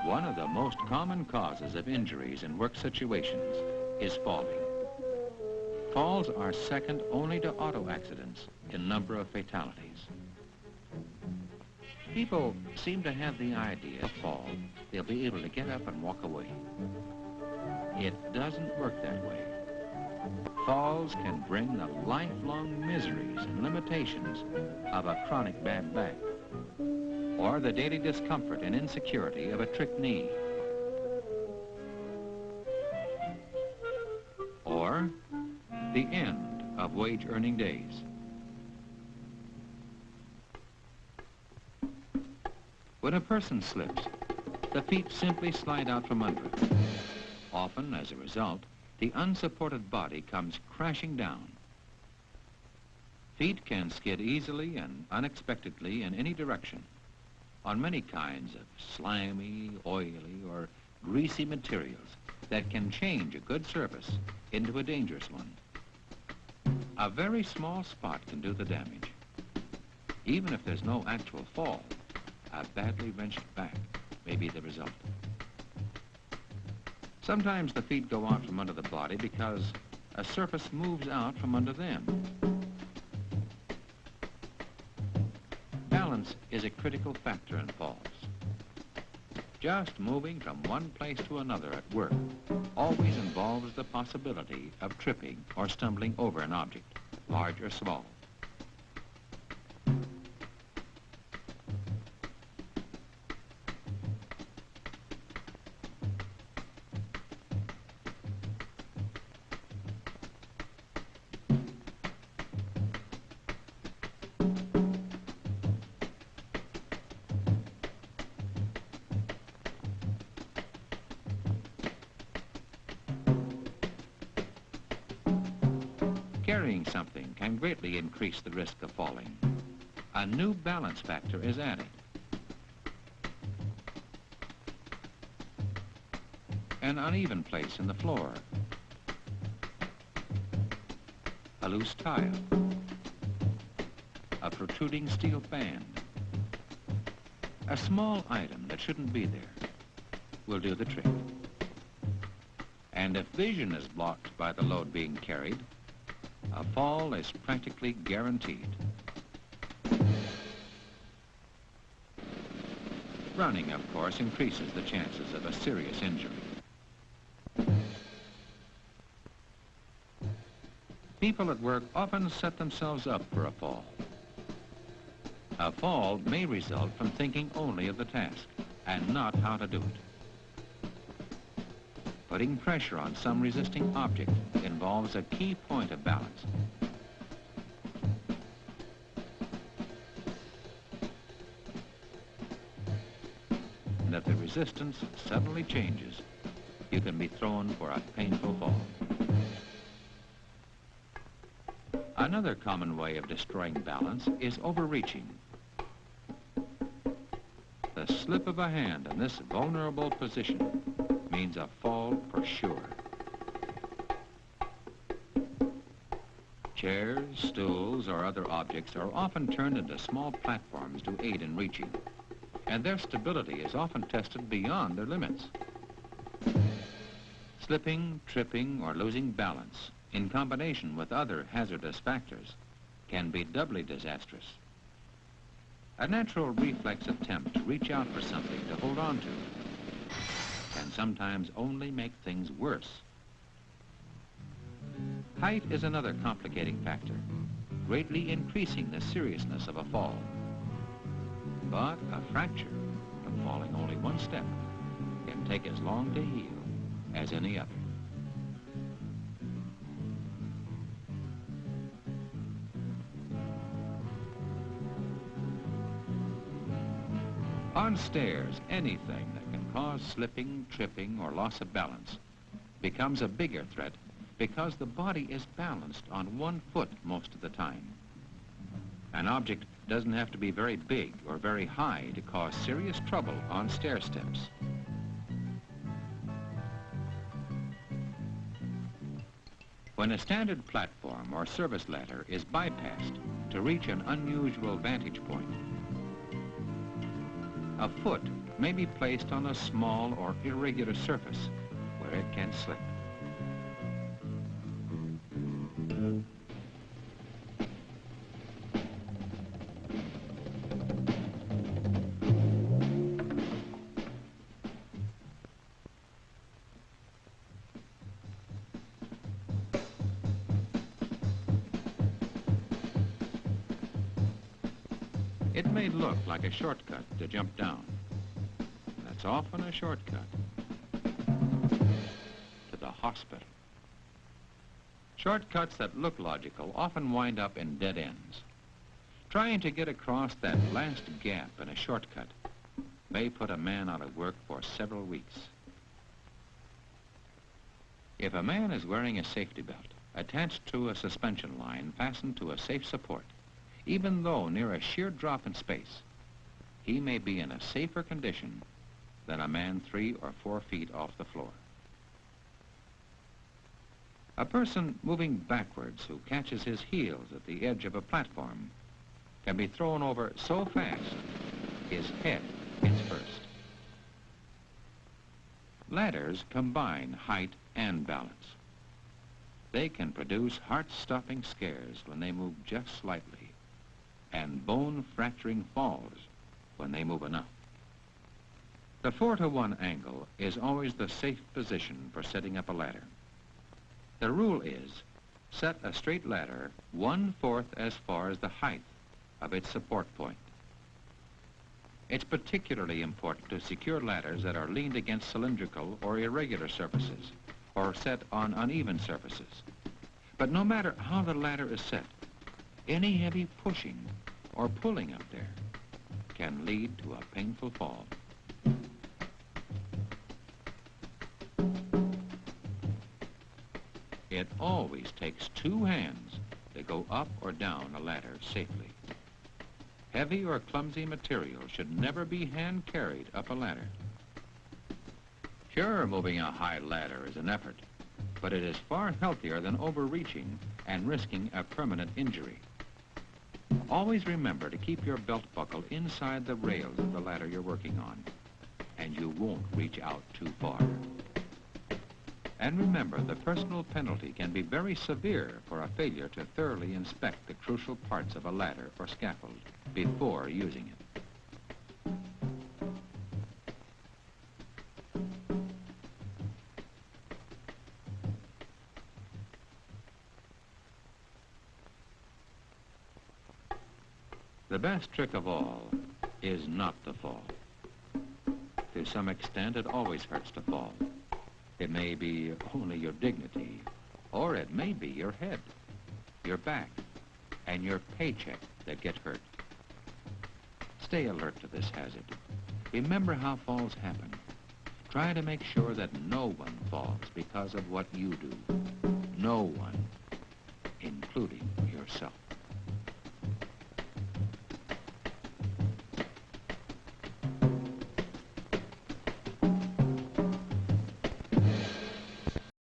One of the most common causes of injuries in work situations is falling. Falls are second only to auto accidents in number of fatalities. People seem to have the idea if fall, they'll be able to get up and walk away. It doesn't work that way. Falls can bring the lifelong miseries and limitations of a chronic bad back, or the daily discomfort and insecurity of a trick knee, or the end of wage-earning days. When a person slips, the feet simply slide out from under it. Often, as a result, the unsupported body comes crashing down. Feet can skid easily and unexpectedly in any direction on many kinds of slimy, oily, or greasy materials that can change a good surface into a dangerous one. A very small spot can do the damage. Even if there's no actual fall, a badly wrenched back may be the result. Sometimes the feet go out from under the body because a surface moves out from under them. Balance is a critical factor in falls. Just moving from one place to another at work always involves the possibility of tripping or stumbling over an object, large or small. Carrying something can greatly increase the risk of falling. A new balance factor is added. An uneven place in the floor, a loose tile, a protruding steel band, a small item that shouldn't be there will do the trick. And if vision is blocked by the load being carried, a fall is practically guaranteed. Running, of course, increases the chances of a serious injury. People at work often set themselves up for a fall. A fall may result from thinking only of the task and not how to do it. Putting pressure on some resisting object involves a key point of balance. And if the resistance suddenly changes, you can be thrown for a painful fall. Another common way of destroying balance is overreaching. The slip of a hand in this vulnerable position means a fall for sure. Chairs, stools, or other objects are often turned into small platforms to aid in reaching, and their stability is often tested beyond their limits. Slipping, tripping, or losing balance, in combination with other hazardous factors, can be doubly disastrous. A natural reflex attempt to reach out for something to hold on to can sometimes only make things worse. Height is another complicating factor, greatly increasing the seriousness of a fall. But a fracture from falling only one step can take as long to heal as any other. On stairs, anything that can cause slipping, tripping, or loss of balance becomes a bigger threat because the body is balanced on one foot most of the time. An object doesn't have to be very big or very high to cause serious trouble on stair steps. When a standard platform or service ladder is bypassed to reach an unusual vantage point, a foot may be placed on a small or irregular surface where it can slip. It may look like a shortcut to jump down. That's often a shortcut to the hospital. Shortcuts that look logical often wind up in dead ends. Trying to get across that last gap in a shortcut may put a man out of work for several weeks. If a man is wearing a safety belt attached to a suspension line fastened to a safe support, even though near a sheer drop in space, he may be in a safer condition than a man 3 or 4 feet off the floor. A person moving backwards who catches his heels at the edge of a platform can be thrown over so fast his head hits first. Ladders combine height and balance. They can produce heart-stopping scares when they move just slightly, and bone-fracturing falls when they move enough. The 4-to-1 angle is always the safe position for setting up a ladder. The rule is, set a straight ladder 1/4 as far as the height of its support point. It's particularly important to secure ladders that are leaned against cylindrical or irregular surfaces, or set on uneven surfaces. But no matter how the ladder is set, any heavy pushing or pulling up there can lead to a painful fall. It always takes 2 hands to go up or down a ladder safely. Heavy or clumsy material should never be hand-carried up a ladder. Sure, moving a high ladder is an effort, but it is far healthier than overreaching and risking a permanent injury. Always remember to keep your belt buckle inside the rails of the ladder you're working on, and you won't reach out too far. And remember, the personal penalty can be very severe for a failure to thoroughly inspect the crucial parts of a ladder or scaffold before using it. The best trick of all is not to fall. To some extent, it always hurts to fall. It may be only your dignity, or it may be your head, your back, and your paycheck that get hurt. Stay alert to this hazard. Remember how falls happen. Try to make sure that no one falls because of what you do. No one, including yourself.